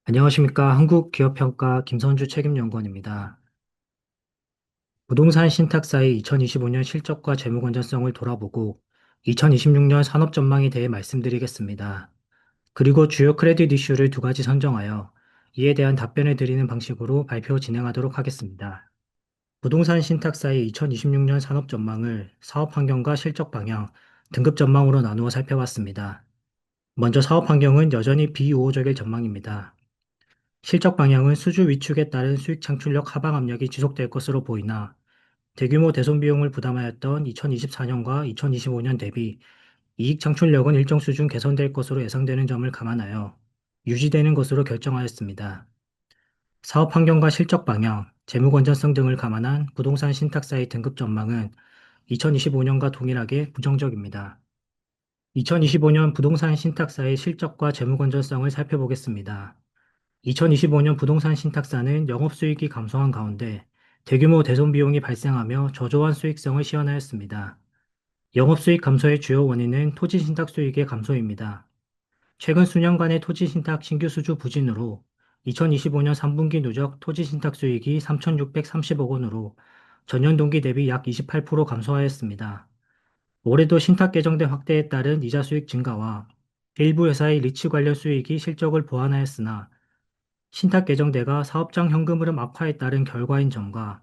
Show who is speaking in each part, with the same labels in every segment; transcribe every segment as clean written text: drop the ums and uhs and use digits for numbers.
Speaker 1: 안녕하십니까. 한국기업평가 김선주 책임연구원입니다. 부동산 신탁사의 2025년 실적과 재무 건전성을 돌아보고 2026년 산업 전망에 대해 말씀드리겠습니다. 그리고 주요 크레딧 이슈를 두 가지 선정하여 이에 대한 답변을 드리는 방식으로 발표 진행하도록 하겠습니다. 부동산 신탁사의 2026년 산업 전망을 사업 환경과 실적 방향, 등급 전망으로 나누어 살펴봤습니다. 먼저 사업 환경은 여전히 비우호적일 전망입니다. 실적 방향은 수주 위축에 따른 수익 창출력 하방 압력이 지속될 것으로 보이나 대규모 대손 비용을 부담하였던 2024년과 2025년 대비 이익 창출력은 일정 수준 개선될 것으로 예상되는 점을 감안하여 유지되는 것으로 결정하였습니다. 사업 환경과 실적 방향, 재무 건전성 등을 감안한 부동산 신탁사의 등급 전망은 2025년과 동일하게 부정적입니다. 2025년 부동산 신탁사의 실적과 재무 건전성을 살펴보겠습니다. 2025년 부동산 신탁사는 영업수익이 감소한 가운데 대규모 대손 비용이 발생하며 저조한 수익성을 시현하였습니다. 영업수익 감소의 주요 원인은 토지 신탁 수익의 감소입니다. 최근 수년간의 토지 신탁 신규 수주 부진으로 2025년 3분기 누적 토지 신탁 수익이 3,630억 원으로 전년 동기 대비 약 28% 감소하였습니다. 올해도 신탁 개정대 확대에 따른 이자 수익 증가와 일부 회사의 리츠 관련 수익이 실적을 보완하였으나 신탁 개정대가 사업장 현금 흐름 악화에 따른 결과인 점과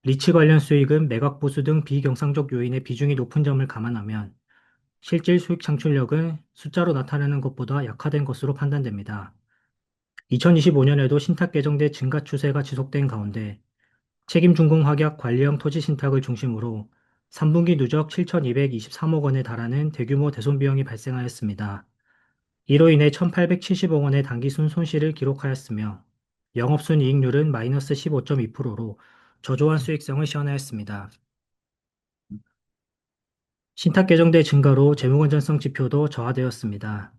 Speaker 1: 리츠 관련 수익은 매각 보수 등 비경상적 요인의 비중이 높은 점을 감안하면 실질 수익 창출력은 숫자로 나타나는 것보다 약화된 것으로 판단됩니다. 2025년에도 신탁 개정대 증가 추세가 지속된 가운데 책임준공확약 관리형 토지 신탁을 중심으로 3분기 누적 7,223억 원에 달하는 대규모 대손 비용이 발생하였습니다. 이로 인해 1,870억 원의 단기순 손실을 기록하였으며 영업순이익률은 마이너스 15.2%로 저조한 수익성을 시현하였습니다. 신탁 개정대 증가로 재무건전성 지표도 저하되었습니다.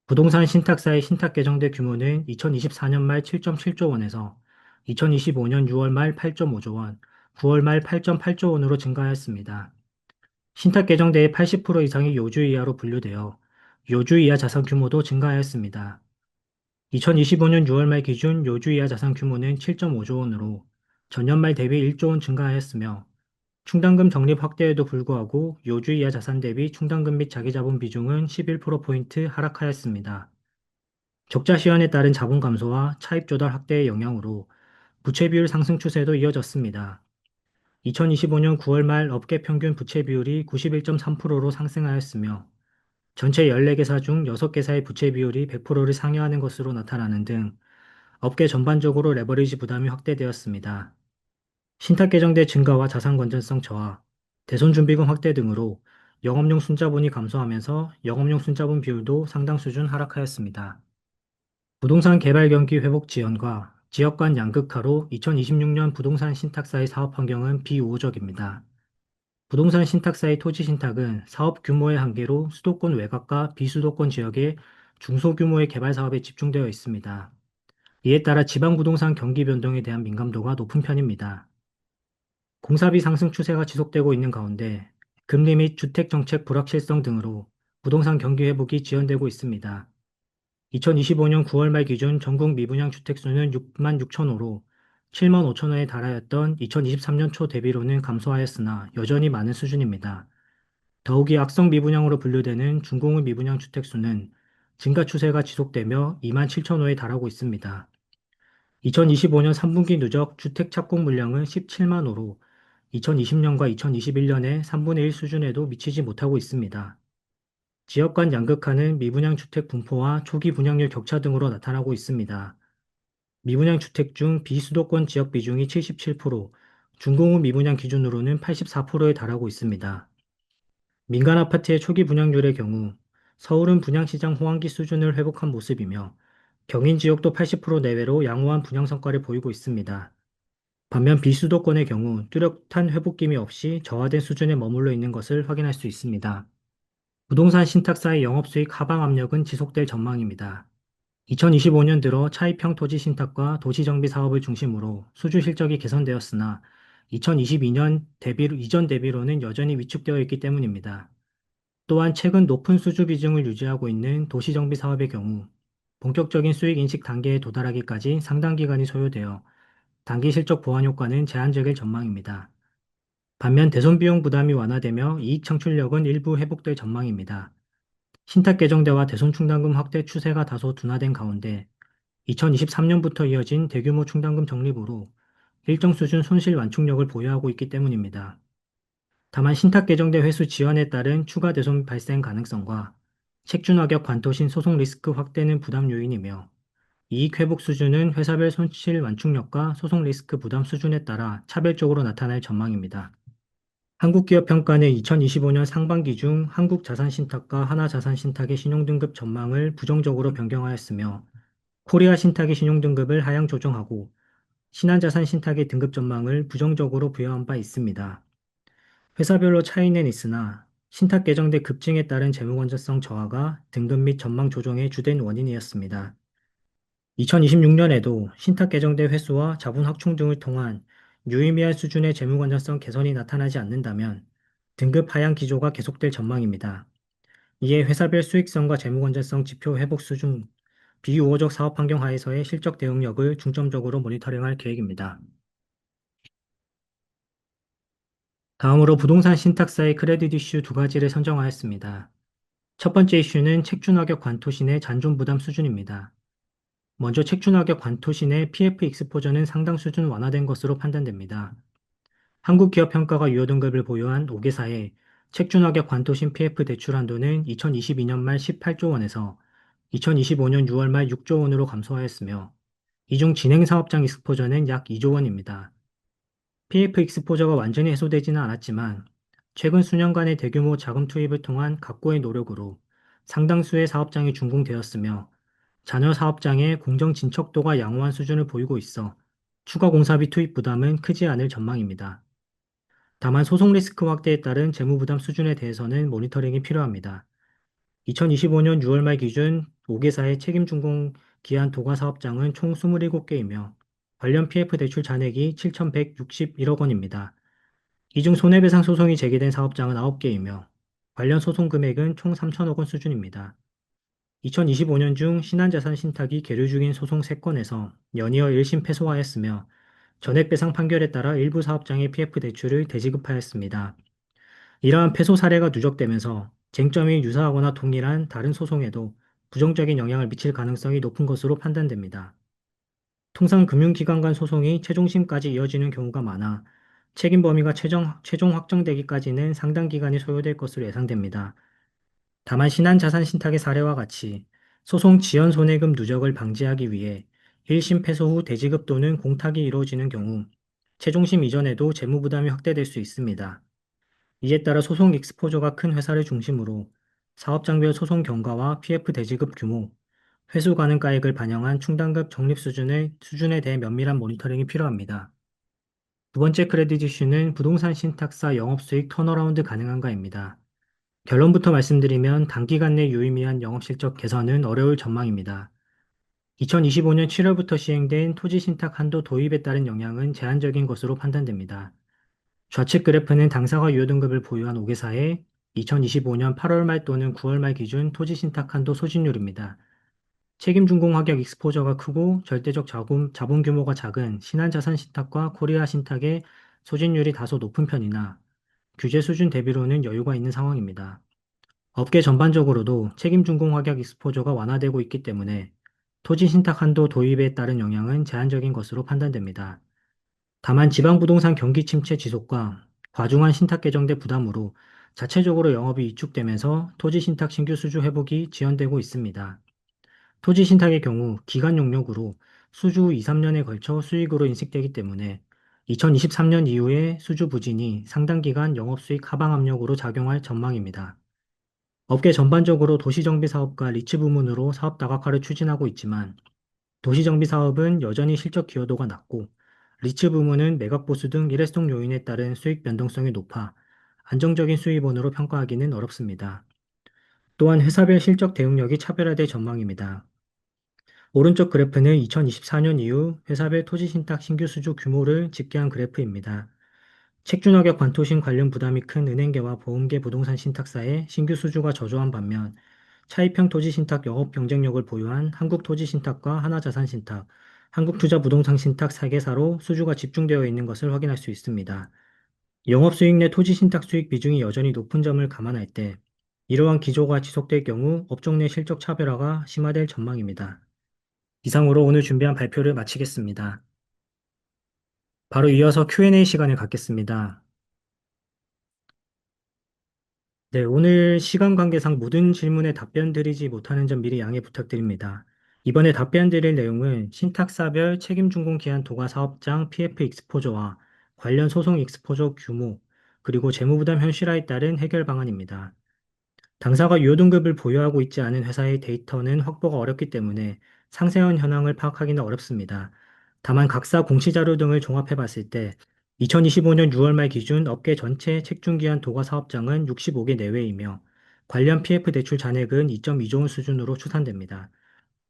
Speaker 1: 부동산 신탁사의 신탁 개정대 규모는 2024년 말 7.7조 원에서 2025년 6월 말 8.5조 원, 9월 말 8.8조 원으로 증가하였습니다. 신탁 개정대의 80% 이상이 요주 이하로 분류되어 요주 이하 자산 규모도 증가하였습니다. 2025년 6월 말 기준 요주 이하 자산 규모는 7.5조 원으로 전년 말 대비 1조 원 증가하였으며 충당금 적립 확대에도 불구하고 요주 이하 자산 대비 충당금 및 자기자본 비중은 11%포인트 하락하였습니다. 적자 시현에 따른 자본 감소와 차입 조달 확대의 영향으로 부채 비율 상승 추세도 이어졌습니다. 2025년 9월 말 업계 평균 부채 비율이 91.3%로 상승하였으며 전체 14개사 중 6개사의 부채 비율이 100%를 상회하는 것으로 나타나는 등 업계 전반적으로 레버리지 부담이 확대되었습니다. 신탁 개정대 증가와 자산 건전성 저하, 대손 준비금 확대 등으로 영업용 순자본이 감소하면서 영업용 순자본 비율도 상당 수준 하락하였습니다. 부동산 개발 경기 회복 지연과 지역 간 양극화로 2026년 부동산 신탁사의 사업 환경은 비우호적입니다. 부동산 신탁사의 토지 신탁은 사업 규모의 한계로 수도권 외곽과 비수도권 지역의 중소규모의 개발 사업에 집중되어 있습니다. 이에 따라 지방 부동산 경기 변동에 대한 민감도가 높은 편입니다. 공사비 상승 추세가 지속되고 있는 가운데 금리 및 주택 정책 불확실성 등으로 부동산 경기 회복이 지연되고 있습니다. 2025년 9월 말 기준 전국 미분양 주택 수는 6만 6천 호로 7만 5천 호에 달하였던 2023년 초 대비로는 감소하였으나 여전히 많은 수준입니다. 더욱이 악성 미분양으로 분류되는 중공업 미분양 주택 수는 증가 추세가 지속되며 2만 7천 호에 달하고 있습니다. 2025년 3분기 누적 주택 착공 물량은 17만 호로 2020년과 2021년의 3분의 1 수준에도 미치지 못하고 있습니다. 지역 간 양극화는 미분양 주택 분포와 초기 분양률 격차 등으로 나타나고 있습니다. 미분양 주택 중 비수도권 지역 비중이 77%, 중공업 미분양 기준으로는 84%에 달하고 있습니다. 민간 아파트의 초기 분양률의 경우 서울은 분양시장 호황기 수준을 회복한 모습이며 경인 지역도 80% 내외로 양호한 분양 성과를 보이고 있습니다. 반면 비수도권의 경우 뚜렷한 회복김이 없이 저하된 수준에 머물러 있는 것을 확인할 수 있습니다. 부동산 신탁사의 영업수익 하방 압력은 지속될 전망입니다. 2025년 들어 차입형 토지 신탁과 도시정비 사업을 중심으로 수주 실적이 개선되었으나 2022년 이전 대비로는 여전히 위축되어 있기 때문입니다. 또한 최근 높은 수주 비중을 유지하고 있는 도시정비 사업의 경우 본격적인 수익 인식 단계에 도달하기까지 상당 기간이 소요되어 단기 실적 보완 효과는 제한적일 전망입니다. 반면 대손 비용 부담이 완화되며 이익 창출력은 일부 회복될 전망입니다. 신탁 개정대와 대손 충당금 확대 추세가 다소 둔화된 가운데 2023년부터 이어진 대규모 충당금 적립으로 일정 수준 손실 완충력을 보유하고 있기 때문입니다. 다만 신탁 개정대 회수 지연에 따른 추가 대손 발생 가능성과 책준화격 관토신 소송 리스크 확대는 부담 요인이며 이익 회복 수준은 회사별 손실 완충력과 소송 리스크 부담 수준에 따라 차별적으로 나타날 전망입니다. 한국기업평가는 2025년 상반기 중 한국자산신탁과 하나자산신탁의 신용등급 전망을 부정적으로 변경하였으며 코리아 신탁의 신용등급을 하향 조정하고 신한자산신탁의 등급 전망을 부정적으로 부여한 바 있습니다. 회사별로 차이는 있으나 신탁 개정대 급증에 따른 재무 건전성 저하가 등급 및 전망 조정의 주된 원인이었습니다. 2026년에도 신탁 개정대 회수와 자본 확충 등을 통한 유의미한 수준의 재무 건전성 개선이 나타나지 않는다면 등급 하향 기조가 계속될 전망입니다. 이에 회사별 수익성과 재무 건전성 지표 회복 수준, 비우호적 사업 환경 하에서의 실적 대응력을 중점적으로 모니터링할 계획입니다. 다음으로 부동산 신탁사의 크레딧 이슈 두 가지를 선정하였습니다. 첫 번째 이슈는 책준화격 관토신의 잔존 부담 수준입니다. 먼저 책준화격 관토신의 PF 익스포저는 상당 수준 완화된 것으로 판단됩니다. 한국기업평가가 유효등급을 보유한 5개사의 책준화격 관토신 PF 대출 한도는 2022년 말 18조 원에서 2025년 6월 말 6조 원으로 감소하였으며 이 중 진행사업장 익스포저는 약 2조 원입니다. PF 익스포저가 완전히 해소되지는 않았지만 최근 수년간의 대규모 자금 투입을 통한 각고의 노력으로 상당수의 사업장이 준공되었으며 잔여 사업장의 공정 진척도가 양호한 수준을 보이고 있어 추가 공사비 투입 부담은 크지 않을 전망입니다. 다만 소송 리스크 확대에 따른 재무 부담 수준에 대해서는 모니터링이 필요합니다. 2025년 6월 말 기준 5개사의 책임 준공 기한 도가 사업장은 총 27개이며 관련 PF 대출 잔액이 7,161억 원입니다. 이 중 손해배상 소송이 제기된 사업장은 9개이며 관련 소송 금액은 총 3천억 원 수준입니다. 2025년 중 신한자산 신탁이 계류 중인 소송 3건에서 연이어 1심 패소하였으며 전액배상 판결에 따라 일부 사업장의 PF 대출을 대지급하였습니다. 이러한 패소 사례가 누적되면서 쟁점이 유사하거나 동일한 다른 소송에도 부정적인 영향을 미칠 가능성이 높은 것으로 판단됩니다. 통상 금융기관 간 소송이 최종심까지 이어지는 경우가 많아 책임 범위가 최종 확정되기까지는 상당 기간이 소요될 것으로 예상됩니다. 다만 신한자산신탁의 사례와 같이 소송 지연 손해금 누적을 방지하기 위해 1심 패소 후 대지급 또는 공탁이 이루어지는 경우 최종심 이전에도 재무 부담이 확대될 수 있습니다. 이에 따라 소송 익스포저가 큰 회사를 중심으로 사업장별 소송 경과와 PF 대지급 규모, 회수 가능가액을 반영한 충당급 적립 수준에 대해 면밀한 모니터링이 필요합니다. 두 번째 크레딧 이슈는 부동산 신탁사 영업수익 턴어라운드 가능한가입니다. 결론부터 말씀드리면 단기간 내 유의미한 영업실적 개선은 어려울 전망입니다. 2025년 7월부터 시행된 토지신탁 한도 도입에 따른 영향은 제한적인 것으로 판단됩니다. 좌측 그래프는 당사가 유효등급을 보유한 5개사의 2025년 8월 말 또는 9월 말 기준 토지신탁 한도 소진율입니다. 책임준공 확약 익스포저가 크고 절대적 자본 규모가 작은 신한자산신탁과 코리아신탁의 소진율이 다소 높은 편이나 규제 수준 대비로는 여유가 있는 상황입니다. 업계 전반적으로도 책임준공 확약 익스포저가 완화되고 있기 때문에 토지신탁 한도 도입에 따른 영향은 제한적인 것으로 판단됩니다. 다만 지방부동산 경기 침체 지속과 과중한 신탁 개정대 부담으로 자체적으로 영업이 위축되면서 토지신탁 신규 수주 회복이 지연되고 있습니다. 토지신탁의 경우 기간 용역으로 수주 2, 3년에 걸쳐 수익으로 인식되기 때문에 2023년 이후에 수주 부진이 상당 기간 영업수익 하방 압력으로 작용할 전망입니다. 업계 전반적으로 도시정비 사업과 리츠 부문으로 사업 다각화를 추진하고 있지만 도시정비 사업은 여전히 실적 기여도가 낮고 리츠 부문은 매각 보수 등 일회성 요인에 따른 수익 변동성이 높아 안정적인 수입원으로 평가하기는 어렵습니다. 또한 회사별 실적 대응력이 차별화될 전망입니다. 오른쪽 그래프는 2024년 이후 회사별 토지신탁 신규 수주 규모를 집계한 그래프입니다. 책준화격 관토신 관련 부담이 큰 은행계와 보험계 부동산 신탁사의 신규 수주가 저조한 반면 차입형 토지신탁 영업 경쟁력을 보유한 한국토지신탁과 하나자산신탁, 한국투자부동산신탁 3개사로 수주가 집중되어 있는 것을 확인할 수 있습니다. 영업수익 내 토지신탁 수익 비중이 여전히 높은 점을 감안할 때 이러한 기조가 지속될 경우 업종 내 실적 차별화가 심화될 전망입니다. 이상으로 오늘 준비한 발표를 마치겠습니다. 바로 이어서 Q&A 시간을 갖겠습니다. 네, 오늘 시간 관계상 모든 질문에 답변 드리지 못하는 점 미리 양해 부탁드립니다. 이번에 답변 드릴 내용은 신탁사별 책임준공기한 도가사업장 PF 익스포저와 관련 소송 익스포저 규모, 그리고 재무부담 현실화에 따른 해결 방안입니다. 당사가 유효등급을 보유하고 있지 않은 회사의 데이터는 확보가 어렵기 때문에 상세한 현황을 파악하기는 어렵습니다. 다만 각사 공시자료 등을 종합해 봤을 때 2025년 6월 말 기준 업계 전체 책중기한 도가 사업장은 65개 내외이며 관련 PF 대출 잔액은 2.2조 원 수준으로 추산됩니다.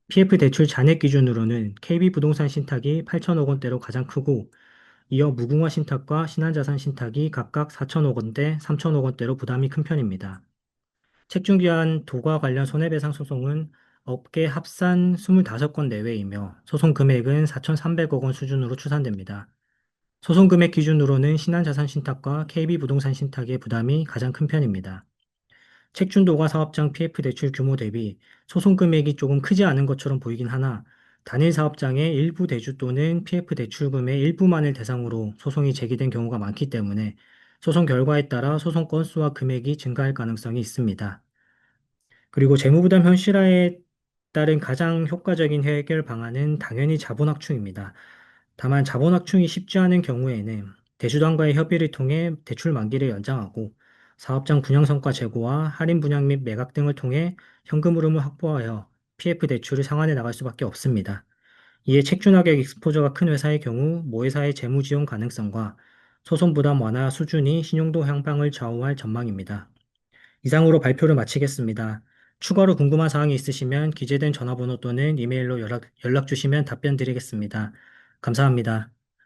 Speaker 1: PF 대출 잔액 기준으로는 KB부동산 신탁이 8천억 원대로 가장 크고 이어 무궁화 신탁과 신한자산 신탁이 각각 4천억 원대, 3천억 원대로 부담이 큰 편입니다. 책중기한 도과 관련 손해배상 소송은 업계 합산 25건 내외이며 소송 금액은 4,300억 원 수준으로 추산됩니다. 소송 금액 기준으로는 신한자산신탁과 KB부동산 신탁의 부담이 가장 큰 편입니다. 책준도가 사업장 PF 대출 규모 대비 소송 금액이 조금 크지 않은 것처럼 보이긴 하나 단일 사업장의 일부 대주 또는 PF 대출금의 일부만을 대상으로 소송이 제기된 경우가 많기 때문에 소송 결과에 따라 소송 건수와 금액이 증가할 가능성이 있습니다. 그리고 재무부담 현실화에 따른 가장 효과적인 해결 방안은 당연히 자본확충입니다. 다만 자본확충이 쉽지 않은 경우에는 대주단과의 협의를 통해 대출 만기를 연장하고 사업장 분양 성과 제고와 할인 분양 및 매각 등을 통해 현금 흐름을 확보하여 PF 대출을 상환해 나갈 수밖에 없습니다. 이에 책준하객 익스포저가 큰 회사의 경우 모회사의 재무 지원 가능성과 소송 부담 완화 수준이 신용도 향방을 좌우할 전망입니다. 이상으로 발표를 마치겠습니다. 추가로 궁금한 사항이 있으시면 기재된 전화번호 또는 이메일로 연락 주시면 답변 드리겠습니다. 감사합니다.